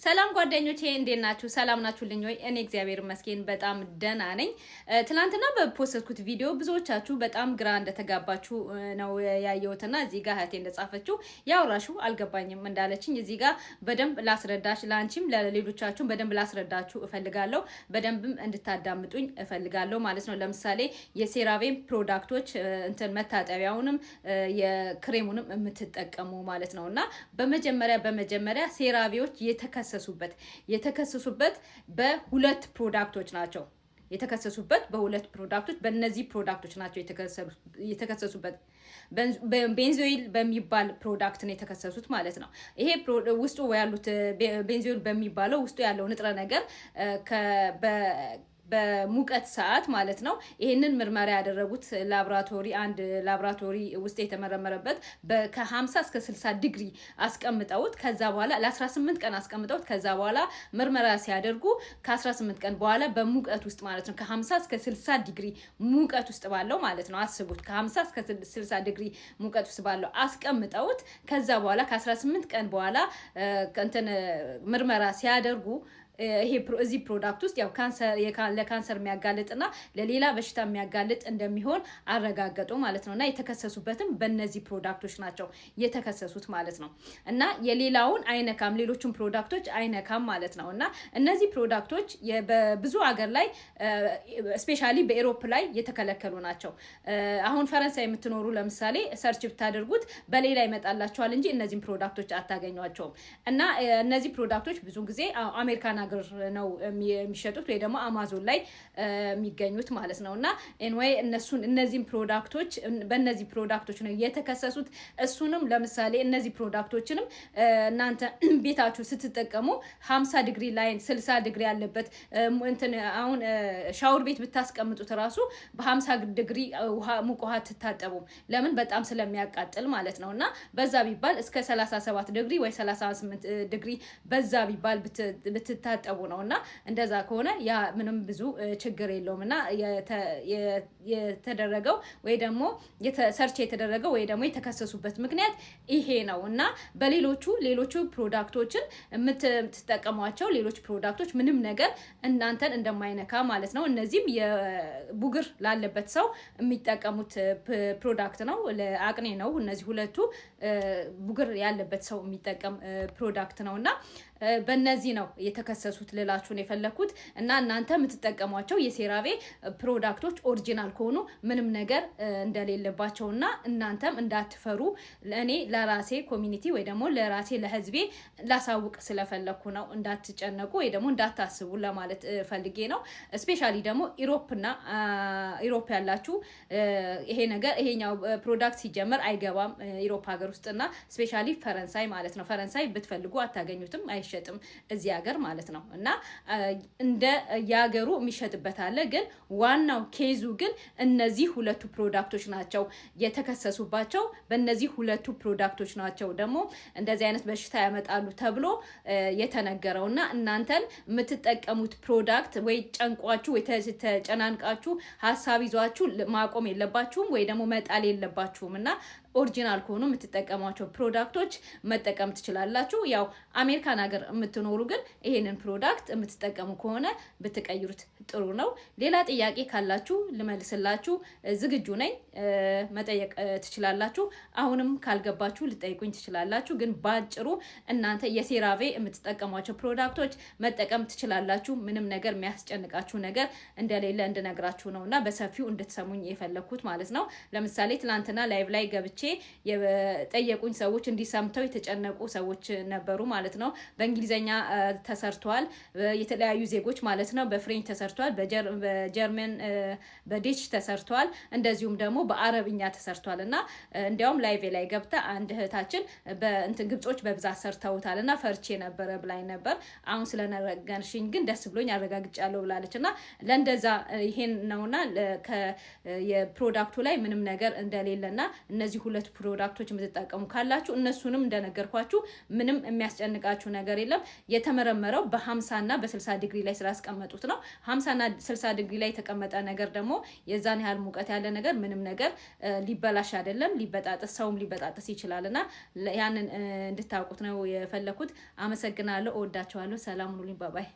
ሰላም ጓደኞቼ እንዴት ናችሁ? ሰላም ናችሁልኝ ወይ? እኔ እግዚአብሔር ይመስገን በጣም ደህና ነኝ። ትናንትና በፖስትኩት ቪዲዮ ብዙዎቻችሁ በጣም ግራ እንደተጋባችሁ ነው ያየሁትና እዚህ ጋር እህቴ እንደጻፈችው ያውራሹ አልገባኝም እንዳለችኝ እዚህ ጋር በደንብ ላስረዳሽ፣ ላንቺም ለሌሎቻችሁም በደንብ ላስረዳችሁ እፈልጋለሁ። በደንብም እንድታዳምጡኝ እፈልጋለሁ ማለት ነው። ለምሳሌ የሴራቬም ፕሮዳክቶች እንትን መታጠቢያውንም የክሬሙንም የምትጠቀሙ ማለት ነውና በመጀመሪያ ሴራቬዎች የተከሰሱበት በሁለት ፕሮዳክቶች ናቸው። በእነዚህ ፕሮዳክቶች ናቸው የተከሰሱበት። ቤንዞይል በሚባል ፕሮዳክት ነው የተከሰሱት ማለት ነው። ይሄ ውስጡ ያሉት ቤንዞይል በሚባለው ውስጡ ያለው ንጥረ ነገር በሙቀት ሰዓት ማለት ነው። ይሄንን ምርመራ ያደረጉት አንድ ላብራቶሪ ውስጥ የተመረመረበት ከ50 እስከ 60 ዲግሪ አስቀምጠውት ከዛ በኋላ ለ18 ቀን አስቀምጠውት ከዛ በኋላ ምርመራ ሲያደርጉ ከ18 ቀን በኋላ በሙቀት ውስጥ ማለት ነው ከ50 እስከ 60 ዲግሪ ሙቀት ውስጥ ባለው ማለት ነው አስቡት ከ50 እስከ 60 ዲግሪ ሙቀት ውስጥ ባለው አስቀምጠውት ከዛ በኋላ ከ18 ቀን በኋላ ምርመራ ሲያደርጉ እዚህ ፕሮዳክት ውስጥ ያው ለካንሰር የሚያጋልጥና ለሌላ በሽታ የሚያጋልጥ እንደሚሆን አረጋገጡ ማለት ነውና የተከሰሱበትም በእነዚህ ፕሮዳክቶች ናቸው የተከሰሱት ማለት ነው። እና የሌላውን አይነካም፣ ሌሎችን ፕሮዳክቶች አይነካም ማለት ነው። እና እነዚህ ፕሮዳክቶች በብዙ ሀገር ላይ ስፔሻሊ በኤሮፕ ላይ የተከለከሉ ናቸው። አሁን ፈረንሳይ የምትኖሩ ለምሳሌ ሰርች ብታደርጉት በሌላ ይመጣላችኋል እንጂ እነዚህን ፕሮዳክቶች አታገኟቸውም። እና እነዚህ ፕሮዳክቶች ብዙ ጊዜ አሜሪካን ሀገር ነው የሚሸጡት ወይ ደግሞ አማዞን ላይ የሚገኙት ማለት ነው። እና ኤንዌይ እነዚህን ፕሮዳክቶች በእነዚህ ፕሮዳክቶች ነው የተከሰሱት። እሱንም ለምሳሌ እነዚህ ፕሮዳክቶችንም እናንተ ቤታችሁ ስትጠቀሙ 50 ዲግሪ ላይ 60 ዲግሪ ያለበት አሁን ሻወር ቤት ብታስቀምጡት ራሱ በ50 ዲግሪ ሙቅ ውሃ ትታጠቡም። ለምን? በጣም ስለሚያቃጥል ማለት ነው። እና በዛ ቢባል እስከ 37 ዲግሪ ወይ 38 ዲግሪ በዛ ቢባል ብትታጠቡ ነው። እና እንደዛ ከሆነ ያ ምንም ብዙ ችግር የለውም። እና የተደረገው ወይ ደግሞ ሰርች የተደረገው ወይ ደግሞ የተከሰሱበት ምክንያት ይሄ ነው። እና ሌሎቹ ፕሮዳክቶችን የምትጠቀሟቸው ሌሎች ፕሮዳክቶች ምንም ነገር እናንተን እንደማይነካ ማለት ነው። እነዚህም የቡግር ላለበት ሰው የሚጠቀሙት ፕሮዳክት ነው፣ ለአቅኔ ነው። እነዚህ ሁለቱ ቡግር ያለበት ሰው የሚጠቀም ፕሮዳክት ነው። እና በእነዚህ ነው የተከሰሱት ልላችሁን የፈለኩት። እና እናንተ የምትጠቀሟቸው የሴራቬ ፕሮዳክቶች ኦሪጂናል ከሆኑ ምንም ነገር እንደሌለባቸውና እናንተም እንዳትፈሩ እኔ ለራሴ ኮሚኒቲ ወይ ደግሞ ለራሴ ለህዝቤ ላሳውቅ ስለፈለኩ ነው። እንዳትጨነቁ ወይ ደግሞ እንዳታስቡ ለማለት ፈልጌ ነው። ስፔሻሊ ደግሞ ኢሮፕ ያላችሁ ይሄኛው ፕሮዳክት ሲጀመር አይገባም ኢሮፕ ሀገር ውስጥና ስፔሻሊ ፈረንሳይ ማለት ነው። ፈረንሳይ ብትፈልጉ አታገኙትም፣ አይሸጥም እዚህ ሀገር ማለት ነው። እና እንደ ያገሩ የሚሸጥበት አለ። ግን ዋናው ኬዙ ግን እነዚህ ሁለቱ ፕሮዳክቶች ናቸው የተከሰሱባቸው። በእነዚህ ሁለቱ ፕሮዳክቶች ናቸው ደግሞ እንደዚህ አይነት በሽታ ያመጣሉ ተብሎ የተነገረውና እናንተን የምትጠቀሙት ፕሮዳክት ወይ ጨንቋችሁ ወይ ተጨናንቃችሁ ሀሳብ ይዟችሁ ማቆም የለባችሁም ወይ ደግሞ መጣል የለባችሁም። እና ኦሪጂናል ከሆኑ የምትጠቀሟቸው ፕሮዳክቶች መጠቀም ትችላላችሁ። ያው አሜሪካን ሀገር የምትኖሩ ግን ይሄንን ፕሮዳክት የምትጠቀሙ ከሆነ ብትቀይሩት ጥሩ ነው። ሌላ ጥያቄ ካላችሁ ልመልስላችሁ ዝግጁ ነኝ። መጠየቅ ትችላላችሁ። አሁንም ካልገባችሁ ልጠይቁኝ ትችላላችሁ። ግን ባጭሩ እናንተ የሴራቬ የምትጠቀሟቸው ፕሮዳክቶች መጠቀም ትችላላችሁ። ምንም ነገር የሚያስጨንቃችሁ ነገር እንደሌለ እንድነግራችሁ ነው እና በሰፊው እንድትሰሙኝ የፈለኩት ማለት ነው። ለምሳሌ ትናንትና ላይቭ ላይ ገብቼ የጠየቁኝ ሰዎች እንዲሰምተው የተጨነቁ ሰዎች ነበሩ ማለት ነው። በእንግሊዘኛ ተሰርቷል፣ የተለያዩ ዜጎች ማለት ነው። በፍሬንች ተሰርቷል፣ በጀርመን በዴች ተሰርቷል፣ እንደዚሁም ደግሞ በአረብኛ ተሰርቷል። እና እንዲያውም ላይቭ ላይ ገብታ አንድ እህታችን ግብጾች በብዛት ሰርተውታል እና ፈርቼ ነበረ ብላኝ ነበር። አሁን ስለነገርሽኝ ግን ደስ ብሎኝ አረጋግጫለሁ ብላለች። እና ለእንደዛ ይሄን ነውና የፕሮዳክቱ ላይ ምንም ነገር እንደሌለና እነዚህ ሁለት ፕሮዳክቶች የምትጠቀሙ ካላችሁ እነሱንም እንደነገርኳችሁ ምንም የሚያስጨንቃችሁ ነገር የለም። የተመረመረው በ50 እና በ60 ዲግሪ ላይ ስላስቀመጡት ነው። 50 እና 60 ዲግሪ ላይ የተቀመጠ ነገር ደግሞ የዛን ያህል ሙቀት ያለ ነገር ምንም ነገር ሊበላሽ አይደለም፣ ሊበጣጠስ ሰውም ሊበጣጠስ ይችላልና ያንን እንድታውቁት ነው የፈለኩት። አመሰግናለሁ። እወዳችኋለሁ። ሰላም ሁኑልኝ። ባባይ